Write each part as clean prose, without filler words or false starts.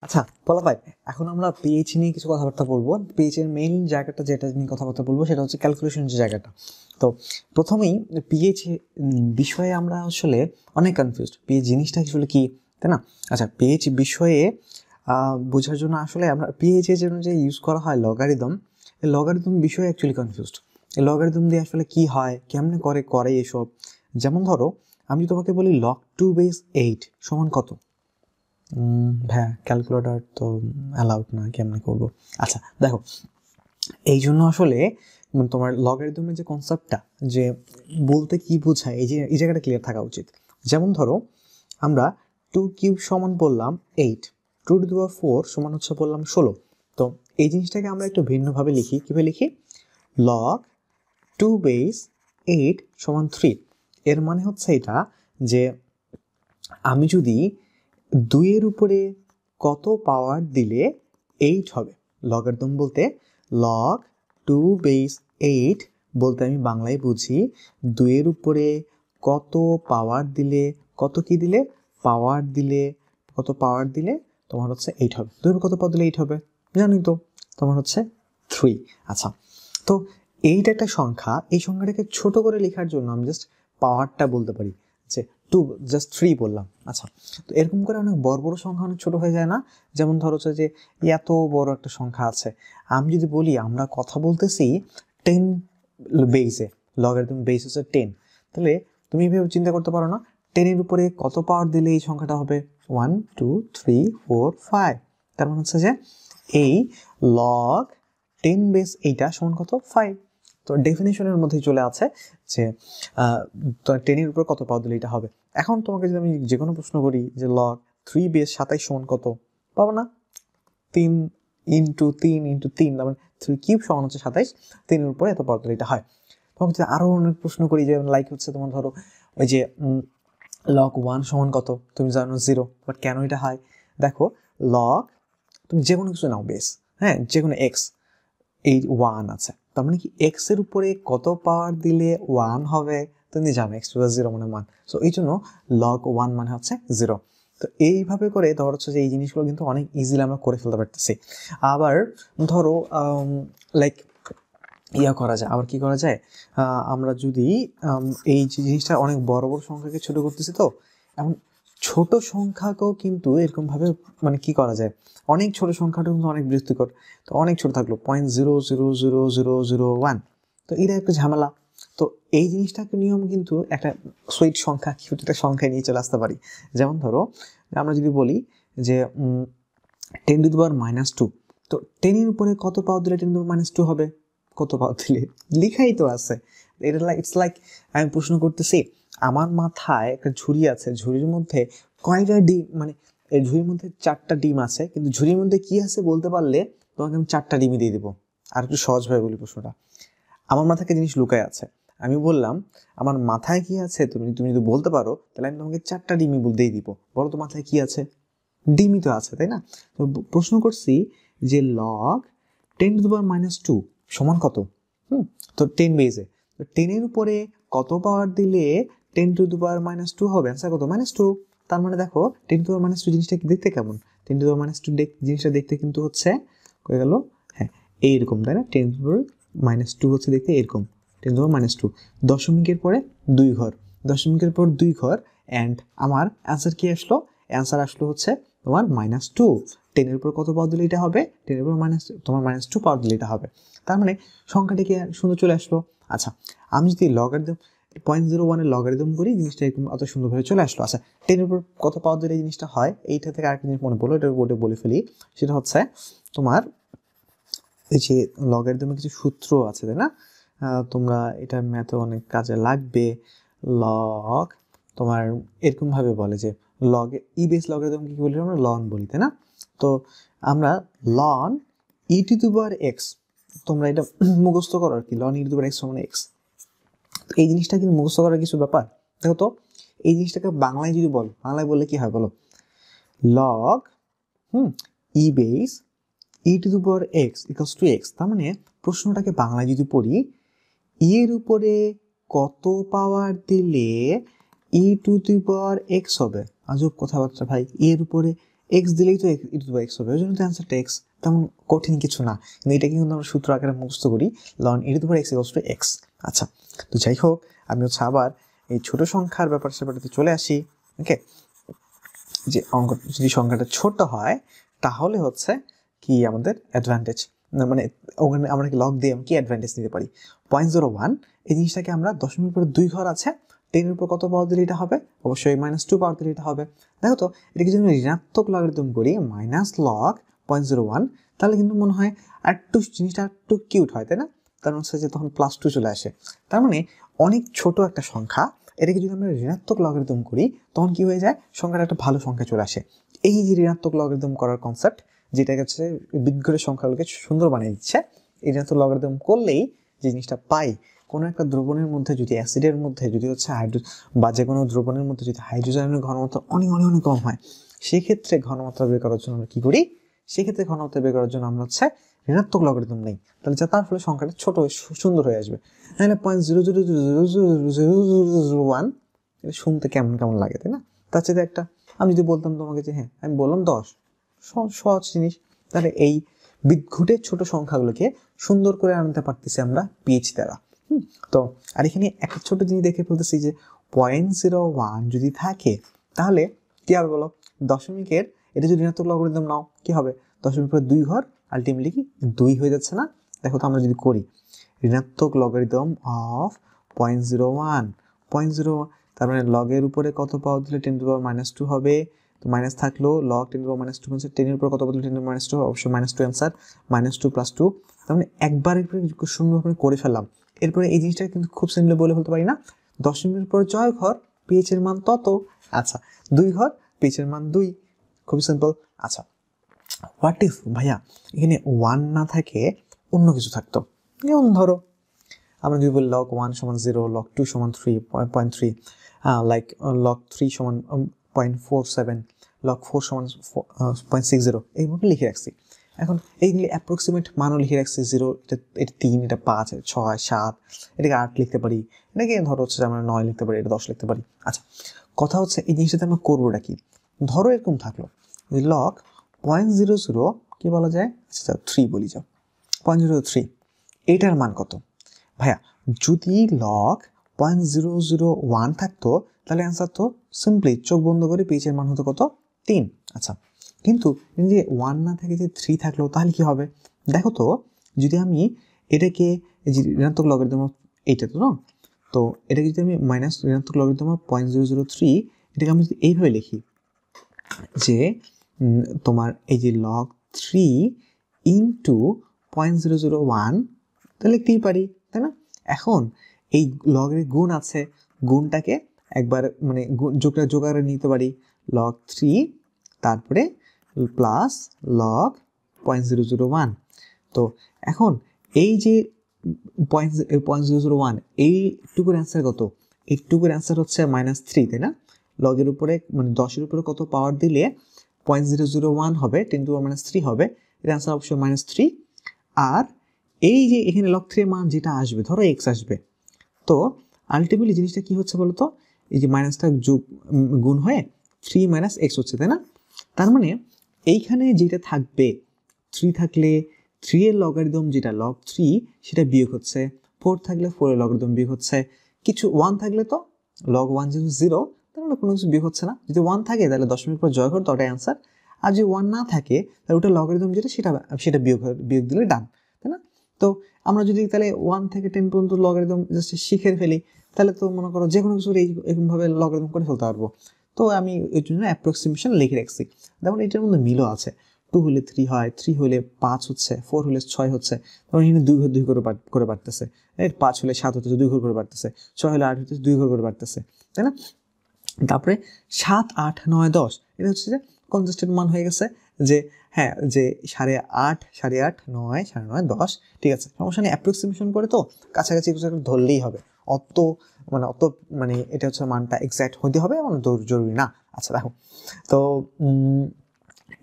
আচ্ছা বলা ভাই, এখন আমরা পিএইচ নিয়ে কিছু কথাবার্তা বলবো। পিএইচ এর মেইন জায়গাটা যেটা নিয়ে কথাবার্তা বলবো সেটা হচ্ছে ক্যালকুলেশন যে জায়গাটা। তো প্রথমেই পিএইচ বিষয়ে আমরা আসলে অনেক কনফিউজড। পিএইচ জিনিসটা আসলে কি, তাই না? আচ্ছা, পিএইচ বিষয়ে বোঝার জন্য আসলে আমরা পিএইচ এর জন্য যে ইউজ করা হয় লগারিদম, এই লগারিদম বিষয়ে অ্যাকচুয়ালি কনফিউজড। এই লগারিদম দিয়ে আসলে কি হয়, কেমনে করে এসব। যেমন ধরো, আমি তোমাকে বলি log 2/8 সমান কত? হ্যাঁ, ক্যালকুলেটর তো অ্যালাউড না, কেমনে করবো? আচ্ছা দেখো, এই জন্য আসলে তোমার লগারিদমের যে কনসেপ্টটা, যে বলতে কি বোঝায়, এই জায়গাটা ক্লিয়ার থাকা উচিত। যেমন ধরো, আমরা 2³ সমান বললাম 8, 2⁴ সমান হচ্ছে বললাম 16। তো এই জিনিসটাকে আমরা একটু ভিন্নভাবে লিখি। কীভাবে লিখি? log 2/8 সমান 3। এর মানে হচ্ছে এটা যে আমি যদি 2-এর উপরে কত পাওয়ার দিলে 8 হবে। লগারিদম বলতে log 2/8 বলতে আমি বাংলায় বুঝি 2-এর উপরে কত পাওয়ার দিলে, কত পাওয়ার দিলে তোমার হচ্ছে 8 হবে। 2-এর কত পাওয়ার দিলে 8 হবে জানি তো, তোমার হচ্ছে 3। আচ্ছা, তো এইটা একটা সংখ্যা, এই সংখ্যাটাকে ছোট করে লেখার জন্য আমি জাস্ট পাওয়ারটা বলতে পারি যে 2 জাস্ট 3 বললাম। আচ্ছা, তো এরকম করে অনেক বড় বড় সংখ্যা অনেক ছোট হয়ে যায় না? যেমন ধরো যে এত বড় একটা সংখ্যা আছে, আমি যদি বলি আমরা কথা বলতেছি 10 বেসে, লগারিদম বেস হচ্ছে 10, তাহলে তুমি এভাবে চিন্তা করতে পারো না 10-এর উপরে কত পাওয়ার দিলে এই সংখ্যাটা হবে? 1 2 3 4 5। তার মানে হচ্ছে যে এই log 10/8 সমান কত? 5। তো ডেফিনেশনের মধ্যেই চলে আছে যে 10-এর উপর কত পাওয়ার দিলে এটা হবে। এখন তোমাকে যদি আমি যে কোনো প্রশ্ন করি যে log 3/27 সমান কত, পাবো না? 3 ইন্টু 3 তার মানে 3³ সমান হচ্ছে 27, 3-এর উপরে এত পাওয়ার দিলে এটা হয়। তোমাকে যদি আরো অনেক প্রশ্ন করি, যে লাইক হচ্ছে তোমার ধরো ওই যে log 1 সমান কত, তুমি জানো 0, বাট কেন এটা হয়? দেখো, log তুমি যে কোনো কিছু নাও বেস, হ্যাঁ, যে কোনো এক্স, এই 1 আছে, তার মানে কি এক্স এর উপরে কত পাওয়ার দিলে 1 হবে? তুমি জানো x⁻0 মানে 1, সো এই জন্য log 1 মানে হচ্ছে 0। তো এইভাবে করে ধরো হচ্ছে যে এই জিনিসগুলো কিন্তু অনেক ইজিলি আমরা করে ফেলতে পারতেছি। আবার ধরো লাইক করা যায়, আবার কি করা যায়, আমরা যদি এই জিনিসটা অনেক বড় বড় সংখ্যাকে ছোট করতেছি, তো এখন ছোট সংখ্যাকেও কিন্তু এরকম ভাবে মানে কি করা যায়, অনেক ছোট সংখ্যাটা কিন্তু অনেক বিরক্তিকর। তো অনেক ছোট থাকলো 0.0000001, তো এটা একটা ঝামেলা। তো এই জিনিসটাকে নিয়ম কিন্তু একটা সুইট সংখ্যা, কিউট একটা সংখ্যায় নিয়ে চলে আসতে পারি। যেমন ধরো, আমরা যদি বলি যে 10⁻², তো 10-এর উপরে কত পাওয়ার দিলে 10⁻² হবে? কত পাওয়ার দিলে লিখাই তো আছে। এটা ইটস লাইক আমি প্রশ্ন করতেছি, আমার মাথায় একটা ঝুড়ি আছে, ঝুড়ির মধ্যে কয়টা ডিম, মানে এই ঝুড়ির মধ্যে 4টা ডিম আছে, কিন্তু ঝুড়ির মধ্যে কি আছে বলতে পারলে তোমাকে আমি 4টা ডিমই দিয়ে দিব। আর একটু সহজভাবে বলি প্রশ্নটা, আমার মাথায় একটা জিনিস লুকায় আছে, আমি বললাম আমার মাথায় কি আছে, তুমি যদি বলতে পারো তাহলে আমি তোমাকে 4টা ডিমই দিয়ে দিব। বলো তো মাথায় কি আছে? ডিমই তো আছে, তাই না? তো প্রশ্ন করছি যে log 10⁻² সমান কত? তো 10 বেজে, তো 10-এর উপরে কত পাওয়ার দিলে 10⁻² হবে? অ্যান্সার কত? -2। তার মানে দেখো 10⁻² জিনিসটা কি দেখতে কেমন? 10⁻² জিনিসটা দেখতে কিন্তু হচ্ছে হয়ে গেল, হ্যাঁ, এইরকম, তাই না? 10⁻² হচ্ছে দেখতে এরকম, 10⁻², দশমিকের পরে 2 ঘর, দশমিকের পর 2 ঘর, অ্যান্ড আমার অ্যান্সার কি আসলো? অ্যান্সার আসলো হচ্ছে তোমার -2। 10-এর উপর কত পাওয়ার দিলে এটা হবে? 10-এর উপর তোমার -2 পাওয়ার দিলে এটা হবে। তার মানে সংখ্যাটিকে সুন্দর চলে আসলো। আচ্ছা, আমি যদি লগারিদম 0.01 এর লগারিদম করি, জিনিসটা এরকম অত সুন্দরভাবে চলে আসলো। আচ্ছা, 10-এর উপর কত পাওয়ার দিলে এই জিনিসটা হয়, এইটা থেকে আরেকটা জিনিস মনে পড়লো, এটা বোর্ডে বলে ফেলি। সেটা হচ্ছে তোমার এই যে লগারিদমের কিছু সূত্র আছে, তাই না? তোমরা এটা ম্যাথে অনেক কাজে লাগবে। লগ তোমার এরকম ভাবে বলে যে লগ বেস লগারিদম কি বলি আমরা? লন বলি, তাই না? তো আমরা লন e⁻x, তোমরা এটা মুখস্থ করো আর কি, লন e⁻x সমান x। এই জিনিসটা কিন্তু মুখস্থ করার কিছু ব্যাপার। দেখো তো, এই জিনিসটাকে বাংলায় যদি বলো, বাংলায় বললে কি হয় বলো? Log E base e⁻x equals to x। তার মানে প্রশ্নটাকে বাংলায় যদি পড়ি, এর উপরে কত পাওয়ার দিলে e⁻x হবে? আজব কথাবার্তা ভাই, এর উপরে এক্স দিলেই তো ই টু দি পাওয়ার এক্স হবে, ওই জন্য তো অ্যান্সারটা এক্স, তেমন কঠিন কিছু না। কিন্তু এটাকে কিন্তু আমরা সূত্র আকারে মুখস্থ করি, ln e to the power x equals to x. আচ্ছা, তো যাই হোক, আমি হচ্ছে আবার এই ছোট সংখ্যার ব্যাপারটাতে চলে আসি। ওকে, যে অঙ্ক যদি সংখ্যাটা ছোট হয় তাহলে হচ্ছে কি আমাদের অ্যাডভান্টেজ, মানে ওখানে আমরা কি লগ দিয়ে কি অ্যাডভান্টেজ নিতে পারি। 0.01 এই জিনিসটাকে আমরা দশমিকের উপরে 2 ঘর আছে, 10 এর উপর কত পাওয়ার দিলে এটা হবে, অবশ্যই -2 পাওয়ার দিলে এটা হবে। দেখো তো এটাকে যদি আমি ঋণাত্মক লগারিদম করি মাইনাস লগ 0.01, তাহলে কিন্তু মনে হয় একটু জিনিসটা একটু কিউট হয়, তাই না? কারণ হচ্ছে যে তখন +2 চলে আসে। তার মানে অনেক ছোট একটা সংখ্যা, এটাকে যদি আমরা ঋণাত্মক লগারিদম করি তখন কি হয়ে যায়, সংখ্যাটা একটা ভালো সংখ্যা চলে আসে। এই যে ঋণাত্মক লগারিদম করার কনসেপ্ট, যেটা হচ্ছে বীজগণিতের সংখ্যাগুলোকে সুন্দর বানিয়ে দিচ্ছে। এই ঋণাত্মক লগারিদম করলেই যে জিনিসটা পাই, কোনো একটা দ্রবণের মধ্যে যদি অ্যাসিডের মধ্যে যদি হচ্ছে বা যে কোনো দ্রবণের মধ্যে যদি হাইড্রোজেনের ঘনমাত্রা অনেক অনেক অনেক কম হয়, সেক্ষেত্রে ঘনমাত্রা বের করার জন্য আমরা কি করি, সেক্ষেত্রে ঘনমাত্রা বের করার জন্য আমরা হচ্ছে ঋণাত্মক লগারিদম নেই, তাহলে তার ফলে সংখ্যাটা ছোট সুন্দর হয়ে আসবে। নাহলে 0.0000001 এটা শুনতে কেমন কেমন লাগে, তাই না? তার চেয়ে একটা আমি যদি বলতাম তোমাকে যে হ্যাঁ আমি বললাম 10, সহজ জিনিস। তাহলে এই বিদঘুটের ছোট সংখ্যাগুলোকে সুন্দর করে আনতে পারতেছি আমরা পিএইচ দ্বারা। তো আর এখানে একটা ছোট জিনিস দেখে ফেলতেছি যে 0.01 যদি থাকে তাহলে কি হবে বলো, দশমিকের এটা যদি ঋণাত্মক লগারিদম নাও কি হবে, দশমিকের পরে 2 ঘর আলটিমেটলি কি 2 হয়ে যাচ্ছে না? দেখো তো আমরা যদি করি ঋণাত্মক লগারিদম অফ 0.01, তার মানে লগের উপরে কত পাওয়ার দিলে 10 টু দি পাওয়ার -2 হবে, তো মাইনাস থাকলো লগ 10 টু দি পাওয়ার -2 মানে 10 এর উপর কত পাওয়ার দিলে 10 টু দি পাওয়ার -2, অবশ্যই -2 অ্যান্সার, -2 + 2, তার মানে একবারের উপরে সুন্দরভাবে করে ফেললাম। এরপরে এই জিনিসটা কিন্তু খুব সিম্পলি বলে ফেলতে পারি না, দশমিকের পর জয় ঘর পিএইচ এর মান তত, আচ্ছা 2 ঘর পিএইচ এর মান 2, খুব সিম্পল। আচ্ছা, হোয়াট ইফ ভাইয়া এখানে 1 না থাকে অন্য কিছু থাকতো, যেমন ধরো আমরা যদি বলি log 1 = 0, log 2 = 3.3, like log 3 = 0.47, log 4 = 0.60, এইভাবে লিখে রাখছি। এখন এইগুলি অ্যাপ্রক্সিমেট মানও লিখে রাখছি, 0 এটা 3, এটা 5, 6, 7, এটাকে 8 লিখতে পারি, এটাকে ধরো হচ্ছে আমরা 9 লিখতে পারি, এটা 10 লিখতে পারি। আচ্ছা, কথা হচ্ছে এই জিনিসটাতে আমরা করবোটা কি, ধরো এরকম থাকলো log 0.00 কি বলা যায়, আচ্ছা 3 বলি, যাও 0.03, এইটার মান কত ভাইয়া? যদি লগ 0.001 থাকতো তাহলে অ্যান্সার তো সিম্পলি চোখ বন্ধ করে পিএইচ এর মান হতো কত, 3। আচ্ছা, কিন্তু যে 1 না থাকে যে 3 থাকলো তাহলে কি হবে, দেখো তো যদি আমি এটাকে এই যে ঋণাত্মক লগারিদম এইটা তো না, তো এটাকে যদি আমি মাইনাস ঋণাত্মক লগারিদম 0.003, এটাকে আমি যদি এইভাবে লিখি যে তোমার এই যে লগ 3 ইন্টু 0.001, তাহলে লিখতেই পারি, তাই না? এখন এই লগের গুণ আছে, গুণটাকে একবার মানে যোগাকারে নিতে পারি, log 3 তারপরে প্লাস log 0.001। তো এখন এই যে 0.001 এইটুকুর অ্যান্সার কত, এইটুকুর অ্যান্সার হচ্ছে -3, তাই না? লগের উপরে মানে 10-এর উপরে কত পাওয়ার দিলে 0.001 হবে, 10 টু দি পাওয়ার -3 হবে, এর অ্যান্সার অবশ্যই -3। আর এই যে এখানে log 3 এর মান যেটা আসবে, ধরো x আসবে, তো আলটিমেটলি জিনিসটা কি হচ্ছে বলতো, এই যে মাইনাসটা যোগ গুণ হয়ে 3 - x হচ্ছে, তাই না? তার মানে এইখানে যেটা থাকবে 3 থাকলে 3 এর লগারিদম যেটা log 3 সেটা বিয়োগ হচ্ছে, 4 থাকলে 4 এর লগারিদম বিয়োগ হচ্ছে, কিছু 1 থাকলে তো log 1 যেহেতু 0, তার মানে কোনো কিছু বিয়োগ হচ্ছে না। যদি 1 থাকে তাহলে দশমিক পর জয় ঘর, তো ওটাই অ্যান্সার। আর যদি 1 না থাকে তাহলে ওটা লগারিদম যেটা সেটা বিয়োগ দিলে ডান, তাই না? তো আমরা যদি তাহলে 1 থেকে 10 পর্যন্ত লগারিদম জাস্ট শিখে ফেলি, তাহলে তো মনে করো যে কোনো কিছু এরকমভাবে লগারিদম করে ফেলতে পারবো। তো আমি এর জন্য অ্যাপ্রক্সিমেশন লিখে রাখছি। যেমন এটার মধ্যে মিলও আছে, 2 হলে 3 হয়, 3 হলে 5 হচ্ছে, 4 হলে 6 হচ্ছে, তখন এখানে 2 ঘর 2 করে বাড়তেছে, 5 হলে 7 হচ্ছে, 2 ঘর করে বাড়তেছে, 6 হলে 8 হচ্ছে, 2 ঘর করে বাড়তেছে, তাই না? তারপরে 7, 8, 9, 10 এটা হচ্ছে যে কনজেস্টেড মান হয়ে গেছে, যে হ্যাঁ যে 8.5, 8.5, 9, 9.5, 10, ঠিক আছে, সমস্যা নেই, অ্যাপ্রক্সিমেশন করে তো কাছাকাছি কিছু একটা ধরলেই হবে, অত মানে এটা হচ্ছে মানটা এক্স্যাক্ট হতে হবে এমন জরুরি না। আচ্ছা দেখো তো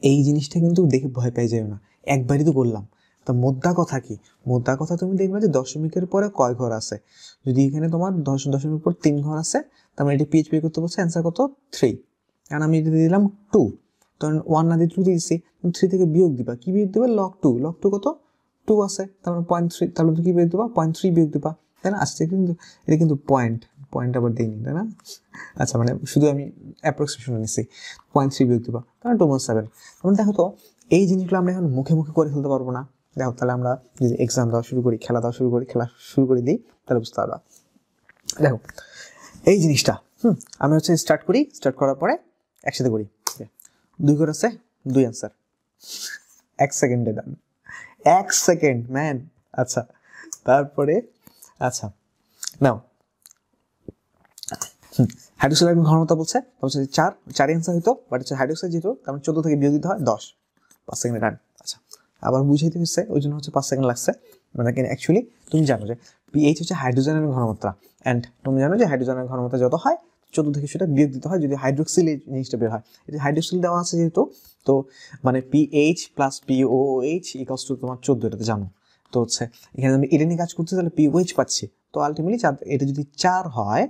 এই জিনিসটা কিন্তু দেখে ভয় পেয়ে যাবে না, একবারই তো করলাম। তো মোদ্দা কথা কি, মোদ্দা কথা তুমি দেখবে যে দশমিকের পরে কয় ঘর আছে, যদি এখানে তোমার দশমিকের পর 3 ঘর আছে, তার মানে এটি পিএইচ বের করতে বলছে, অ্যান্সার কত 3, কারণ আমি এটা দিলাম 2, তখন 1 না দিয়ে 2 দিয়ে দিচ্ছি, 3 থেকে বিয়োগ দিবা, কি বিয়োগ দিবা, log 2, log 2 কত 2 আছে, তার মানে 0.3, তাহলে কি বিয়োগ দিবা 0.3 বিয়োগ দিবা, তাই না? আসছে কিন্তু এটা কিন্তু পয়েন্ট আবার দিইনি, তাই না? আচ্ছা মানে শুধু আমি অ্যাপ্রক্সিমেশন নিচ্ছি, 0.3 বিয়োগ দিবা, তাহলে 2.7। তখন দেখো তো এই জিনিসগুলো আমরা এখন মুখে মুখে করে ফেলতে পারবো না। দেখো তাহলে আমরা যদি এক্সাম দেওয়া শুরু করি, খেলা শুরু করে দিই, তাহলে বুঝতে পারবা। দেখো এই জিনিসটা আমি হচ্ছে স্টার্ট করার পরে একসাথে করি, 2 করে আছে 2 অ্যান্সার, 1 সেকেন্ডে ডান, 1 সেকেন্ড ম্যান। আচ্ছা তারপরে আচ্ছা নাও হাইড্রোক্সাইড ঘনত্ব বলছে 4 অ্যান্সার হইতো, বাট হচ্ছে হাইড্রোক্সাইড যেহেতু তার 14 থেকে বিয়োগ দিতে হয় 10, 5 সেকেন্ডে ডান। আচ্ছা আবার বুঝাইতে হচ্ছে, ওই জন্য হচ্ছে 5 সেকেন্ড লাগছে। মানে অ্যাকচুয়ালি তুমি জানো যে পিএইচ হচ্ছে হাইড্রোজেনের ঘনমাত্রা, অ্যান্ড তুমি জানো যে হাইড্রোজেনের ঘনমাত্রা যত হয় 14 থেকে সেটা বিয়োগ দিতে হয় যদি হাইড্রোক্সিল এই জিনিসটা বের হয়। এই হাইড্রোক্সিল দেওয়া আছে যেহেতু, তো মানে pH plus pOH equals to তোমার 14, এটাতে জানো। তো হচ্ছে এখানে আমি এটা নিয়ে কাজ করছি, তাহলে পিওএইচ পাচ্ছি, তো আলটিমেটলি এটা যদি 4 হয়,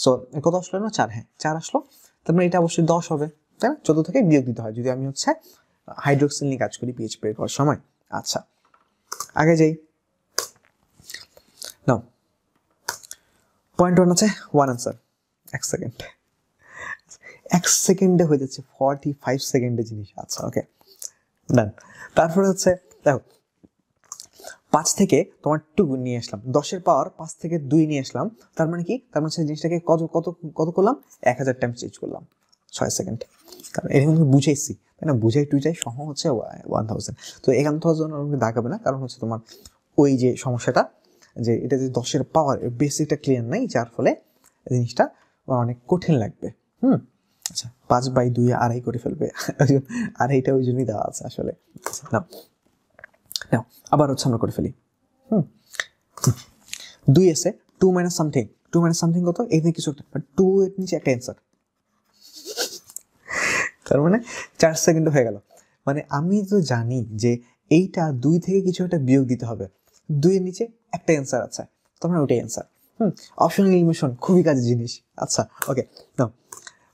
সো কত আসলো না 4, হ্যাঁ 4 আসলো, তার মানে এটা অবশ্যই 10 হবে, তাই না? 14 থেকে বিয়োগ দিতে হয় যদি আমি হচ্ছে হাইড্রোক্সিল নিয়ে কাজ করি পিএইচ বের করার সময়। আচ্ছা আগে যাই, নাও 0.1 আছে 1 অ্যান্সার, 1 সেকেন্ড, 1 সেকেন্ডে হয়ে যাচ্ছে 45 সেকেন্ডের জিনিস। আচ্ছা ওকে ডান। তারপরে হচ্ছে দেখো 5 থেকে তোমার 2 নিয়ে আসলাম, 10-এর পাওয়ার 5 থেকে 2 নিয়ে আসলাম, তার মানে কি, তার মানে সেই জিনিসটাকে কত কত কত করলাম, 1000 টাইম চেঞ্জ করলাম 6 সেকেন্ড। কারণ এটা কিন্তু বুঝাইছি, তাই না? টুজাই সহ হচ্ছে 1000। তো এখান থেকে আমাকে দেখাবে না, কারণ হচ্ছে তোমার ওই যে সমস্যাটা যে এটা যে 10-এর পাওয়ার বেসিকটা ক্লিয়ার নাই, যার ফলে জিনিসটা অনেক কঠিন লাগবে। আচ্ছা 5/2 আড়াই করে ফেলবে, আড়াইটা ওই জন্যই দেওয়া আছে আসলে। নাও নাও আবার হচ্ছে আমরা করে ফেলি, 2 আছে 2 মাইনাস সামথিং কত, এই কিছু একটা, 2 এর নিচে একটা অ্যান্সার, তার মানে 4 সেকেন্ড হয়ে গেল। মানে আমি তো জানি যে এইটা 2 থেকে কিছু একটা বিয়োগ দিতে হবে, 2 এর নিচে একটা অ্যান্সার আছে, তার মানে ওটাই অ্যান্সার। অপশনাল এলিমিনেশন খুবই কাজের জিনিস। আচ্ছা ওকে নাও,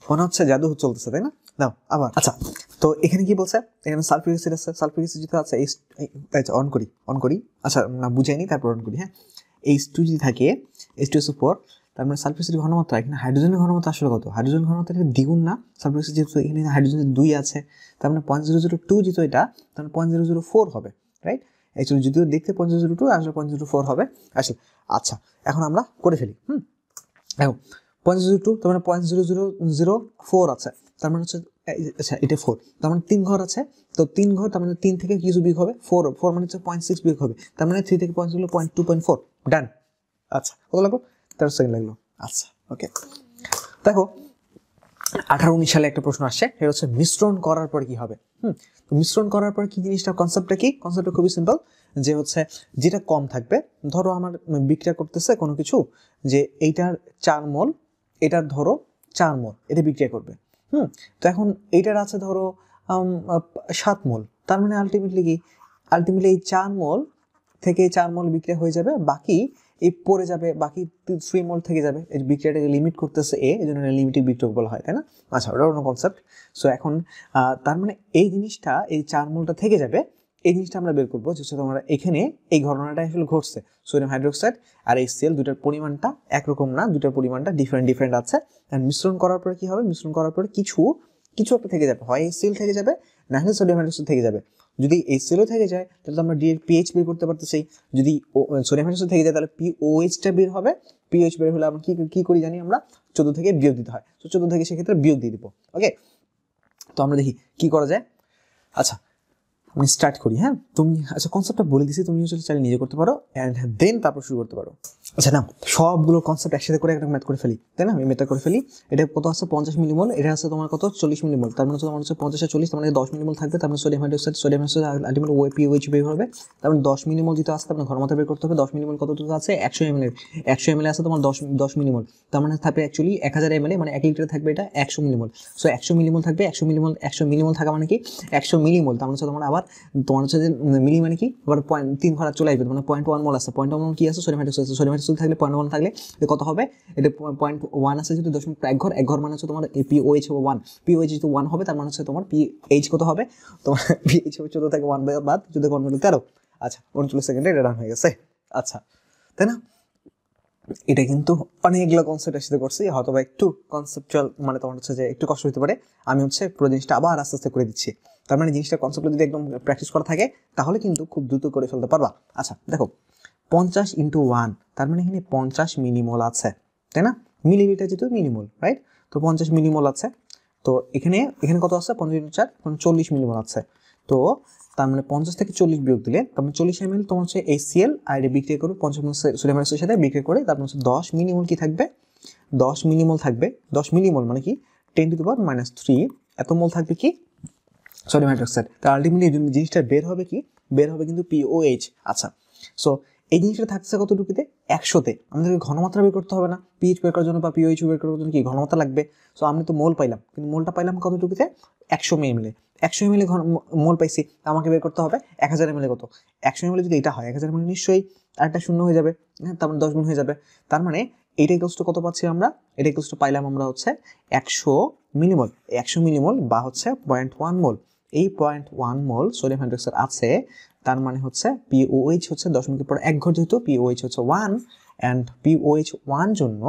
মনে হচ্ছে জাদু চলতেছে, তাই না? নাও আবার। আচ্ছা তো এখানে কি বলছে, এখানে সালফিউরিক অ্যাসিড আছে, সালফিউরিক অ্যাসিড যেটা আছে অন করি, আচ্ছা না বুঝাইনি, তারপর অন করি। হ্যাঁ H2 যদি থাকে, H2SO4, তার মানে সালফিউরিক অ্যাসিড ঘনমাত্রা, এখানে হাইড্রোজেনের ঘনমাত্রা আসলে কত, হাইড্রোজেন ঘনমাত্রা দ্বিগুণ না, সালফিউরিক অ্যাসিড যেহেতু এখানে হাইড্রোজেন 2 আছে, তার মানে 0.002 যেহেতু এটা, তার মানে 0.004 হবে, রাইট? অ্যাকচুয়ালি যদিও দেখতে 0.002 আসলে 0.004 হবে আসলে। আচ্ছা এখন আমরা করে ফেলি, দেখো 0.02 তার মানে 0.0004 আছে, তার মানে হচ্ছে আচ্ছা এটা 4, তার মানে 3 ঘর আছে, তো 3 ঘর তার মানে 3 থেকে কিছু বিয়োগ হবে 4 মানে হচ্ছে 0.6 বিয়োগ হবে, তার মানে 3 থেকে 0.2.4 ডান। আচ্ছা কত লাগলো, 13 সেকেন্ড লাগলো। আচ্ছা ওকে দেখো 18-19 সালে একটা প্রশ্ন আসছে, এটা হচ্ছে মিশ্রণ করার পর কি হবে। তো মিশ্রণ করার পর কি জিনিসটা, কনসেপ্টটা কি, কনসেপ্টটা খুবই সিম্পল, যে হচ্ছে যেটা কম থাকবে, ধরো আমার বিক্রিয়া করতেছে কোনো কিছু, যে এইটার 4 মোল, এটার ধরো 4 মোল, এটা বিক্রিয়া করবে। তো এখন এইটার আছে ধরো 7 মোল, তার মানে আলটিমেটলি এই 4 মোল থেকে 4 মোল বিক্রিয়া হয়ে যাবে, বাকি এই পড়ে যাবে, বাকি 3 মোল থেকে যাবে। এই বিক্রিয়াটাকে লিমিট করতেছে এই জন্য লিমিটিং বিক্রিয়ক বলা হয়, তাই না? আচ্ছা ওটা অন্য কনসেপ্ট। সো এখন তার মানে এই জিনিসটা, এই 4 মোলটা থেকে যাবে, এই জিনিসটা আমরা বের করবো, যেটা তোমরা এখানে এই ঘটনাটা আসলে ঘটছে, সোডিয়াম হাইড্রোক্সাইড আর HCl দুটার পরিমাণটা একরকম না, দুটার পরিমাণটা ডিফারেন্ট আছে। মিশ্রণ করার পরে কি হবে, মিশ্রণ করার পরে কিছু একটা থেকে যাবে, হয় HCl থেকে যাবে, না হলে সোডিয়াম হাইড্রোক্সাইড থেকে যাবে। যদি HCl থেকে যায় তাহলে আমরা পিএইচ বের করতে পারতেছি, যদি সোডিয়াম হাইড্রোক্সাইড থেকে যায় তাহলে পিওএইচটা বের হবে, পিওএইচ বের হলে আমরা কি করি জানি, আমরা 14 থেকে বিয়োগ দিতে হয়, তো 14 থেকে সেক্ষেত্রে বিয়োগ দিয়ে দিব। ওকে তো আমরা দেখি কি করা যায়। আচ্ছা আমি স্টার্ট করি। হ্যাঁ তুমি আচ্ছা কনসেপ্টটা বলে দিছি, তুমি চাইলে নিজে করতে পারো, অ্যান্ড দেন তারপর শুরু করতে পারো। আচ্ছা না সবগুলো কনসেপ্ট একসাথে করে একটা ম্যাথ করে ফেলি, তাই না? আমি ম্যাথটা করে ফেলি। এটা কত আছে 50 মিলিমোল, এটা আছে তোমার কত 40 মিলিমোল, তার মানে তোমার হচ্ছে 50 আর 40, তার মানে 10 মিলিমোল থাকবে, তার মানে সোডিয়াম হাইড্রোক্সাইড আলটিমেটলি পিওএইচ বের হবে, তার মানে 10 মিলিমোল যেটা আছে আপনার ঘনমাত্রা বের করতে হবে। 10 মিলিমোল কতটুকু আছে, 100 ml এর 100 ml আছে তোমার 10 মিলিমোল, তার মানে থাকবে অ্যাকচুয়ালি 1000 ml, মানে 1 লিটারে থাকবে এটা 100 মিলিমোল। সো 100 মিলিমোল থাকবে, 100 মিলিমোল থাকা মানে কি 100 মিলিমোল, তার মানে হচ্ছে তোমার আবার তোমার হচ্ছে যে মিলি মানে কি আবার 0.3 ঘর চলে আসবে, মানে 0.1 মোল আছে, 0.1 মোল কি আছে সোডিয়াম হাইড্রোক্সাইড -2 থাকলে 0.1 থাকলে এটা কত হবে, এটা 0.1 আছে যদি 0.1 ঘর মানে হচ্ছে তোমার পিওএইচ হবে 1, পিওএইচ যদি 1 হবে তার মানে হচ্ছে তোমার পিএইচ কত হবে, তোমার পিএইচ হবে 14 থেকে 1 বাদ 14 থেকে 1 হলো 13। আচ্ছা 39 সেকেন্ডে এটা রান হয়ে গেছে। আচ্ছা তাই না, এটা কিন্তু অনেকগুলো কনসেপ্ট একসাথে করছি, হয়তো বা একটু কনসেপচুয়াল মানে তোমার হচ্ছে যে একটু কষ্ট হতে পারে, আমি হচ্ছে পুরো জিনিসটা আবার আস্তে আস্তে করে দিচ্ছি। তার মানে জিনিসটা কনসেপ্ট যদি একদম প্র্যাকটিস করা থাকে তাহলে কিন্তু খুব দ্রুত করে ফেলতে পারবা। আচ্ছা দেখো 50 × 1 তার মানে এখানে 50 মিলিমোল আছে, তাই না, মিলিলিটার যেহেতু মিলিমোল, রাইট, তো 50 মিলিমোল আছে। তো এখানে কত আছে, 50 × 4 40 মিলিমোল আছে। তো তার মানে 50 থেকে 40 বিয়োগ দিলে তার মানে 40 ml তোমার হচ্ছে HCl আর এটা বিক্রিয়া করে 50 সোডিয়াম হাইড্রোক্সাইডের সাথে বিক্রিয়া করে তারপর হচ্ছে 10 মিলিমোল কি থাকবে, 10 মিলিমোল থাকবে। 10 মিলিমোল মানে কি 10⁻³ এত মোল থাকবে কি সোডিয়াম হাইড্রোক্সাইড। তার আলটিমেটলি জিনিসটা বের হবে কি, বের হবে কিন্তু POH। আচ্ছা সো এই জিনিসটা থাকছে কতটুকুতে, 100-তে। আমাদেরকে ঘনমাত্রা বের করতে হবে না, পিএইচ বের করার জন্য বা পিওএইচ বের করার জন্য কি ঘনমাত্রা লাগবে। সো আমি তো মোল পাইলাম, কিন্তু মোলটা পাইলাম কতটুকুতে, 100 ml, 100 ml মোল পাইছি, আমাকে বের করতে হবে 1000 ml কত, 100 ml যদি এটা হয় 1000 ml নিশ্চয়ই আরেকটা শূন্য হয়ে যাবে, হ্যাঁ তার মানে 10 গুণ হয়ে যাবে। তার মানে এইটা ইকুয়ালস টু কত পাচ্ছি আমরা, এটা ইকুয়ালস টু পাইলাম আমরা হচ্ছে 100 মিলিমোল, 100 মিলিমোল বা হচ্ছে 0.1 মোল। এই 0.1 মোল সোডিয়াম হাইড্রোক্সাইড আছে, তার মানে হচ্ছে পিওএইচ হচ্ছে 1 ঘর যেহেতু পিওএইচ হচ্ছে 1 অ্যান্ড পিওএইচ 1 জন্য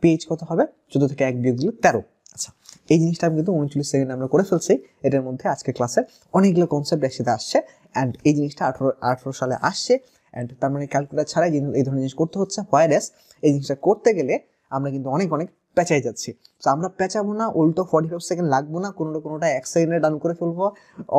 পিএইচ কত হবে 14 থেকে 1 বিয়োগ দিলে 13। আচ্ছা এই জিনিসটা আমি কিন্তু 39 সেকেন্ডে আমরা করে ফেলছি। এটার মধ্যে আজকে ক্লাসে অনেকগুলো কনসেপ্ট একসাথে আসছে অ্যান্ড এই জিনিসটা 18 সালে আসছে অ্যান্ড তার মানে ক্যালকুলেটর ছাড়াই এই ধরনের জিনিস করতে হচ্ছে। হোয়ারএস এই জিনিসটা করতে গেলে আমরা কিন্তু অনেক পেঁচাই যাচ্ছি। তো আমরা পেঁচাবো না, উল্টো 45 সেকেন্ড লাগবো না, কোনোটা 1 সেকেন্ডে ডান করে ফেলবো,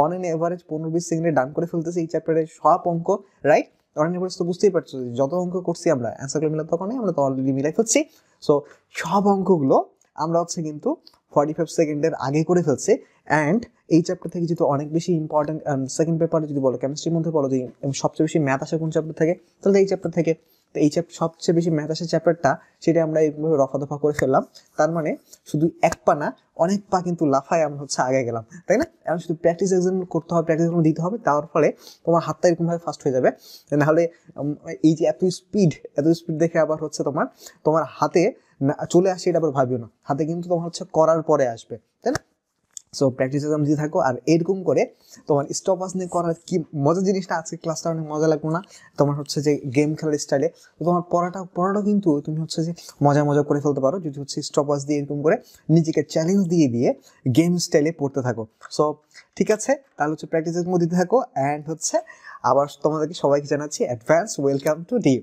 অন এন এভারেজ 15-20 সেকেন্ডে ডান করে ফেলতেছি এই চ্যাপ্টারের সব অঙ্ক, রাইট। অন এন এভারেজ তো বুঝতেই পারছো যত অঙ্ক করছি আমরা অ্যান্সারগুলো মিলাতে তখনই আমরা তো অলরেডি মিলাই ফেলছি। সো সব অঙ্কগুলো আমরা হচ্ছে কিন্তু 45 সেকেন্ডের আগে করে ফেলছি অ্যান্ড এই চ্যাপ্টার থেকে যেহেতু অনেক বেশি ইম্পর্টেন্ট, সেকেন্ড পেপারে যদি বলো কেমিস্ট্রির মধ্যে বলো যে সবচেয়ে বেশি ম্যাথ আসে কোন চ্যাপ্টার থেকে, তাহলে এই চ্যাপ্টার থেকে। তো এই সবচেয়ে বেশি ম্যাথ আসে চ্যাপ্টারটা, সেটা আমরা এইভাবে রফা দফা করে ফেললাম। তার মানে শুধু এক পা না অনেক পা কিন্তু লাফায় আমরা হচ্ছে আগে গেলাম, তাই না। এখন শুধু প্র্যাকটিস এক্সাম করতে হবে, প্র্যাকটিস এক্সাম দিতে হবে, তার ফলে তোমার হাতটা এরকমভাবে ফাস্ট হয়ে যাবে। নাহলে এই যে এত স্পিড দেখে আবার হচ্ছে তোমার হাতে চলে আসে এটা আবার ভাবিও না, হাতে কিন্তু তোমার হচ্ছে করার পরে আসবে, তাই না। সো প্র্যাকটিস এক্সাম দিতে থাকো আর এরকম করে তোমার স্টপাস নিয়ে করার কি মজার জিনিসটা, আজকে ক্লাসটা অনেক মজা লাগলো না তোমার হচ্ছে যে গেম খেলার স্টাইলে। তোমার পড়াটা কিন্তু তুমি হচ্ছে যে মজা করে ফেলতে পারো যদি হচ্ছে স্টপাস দিয়ে এরকম করে নিজেকে চ্যালেঞ্জ দিয়ে গেম স্টাইলে পড়তে থাকো। সো ঠিক আছে, তাহলে হচ্ছে প্র্যাকটিস এক্সাম দিতে থাকো অ্যান্ড হচ্ছে আবার তোমাদেরকে সবাইকে জানাচ্ছি অ্যাডভান্স ওয়েলকাম টু ডি।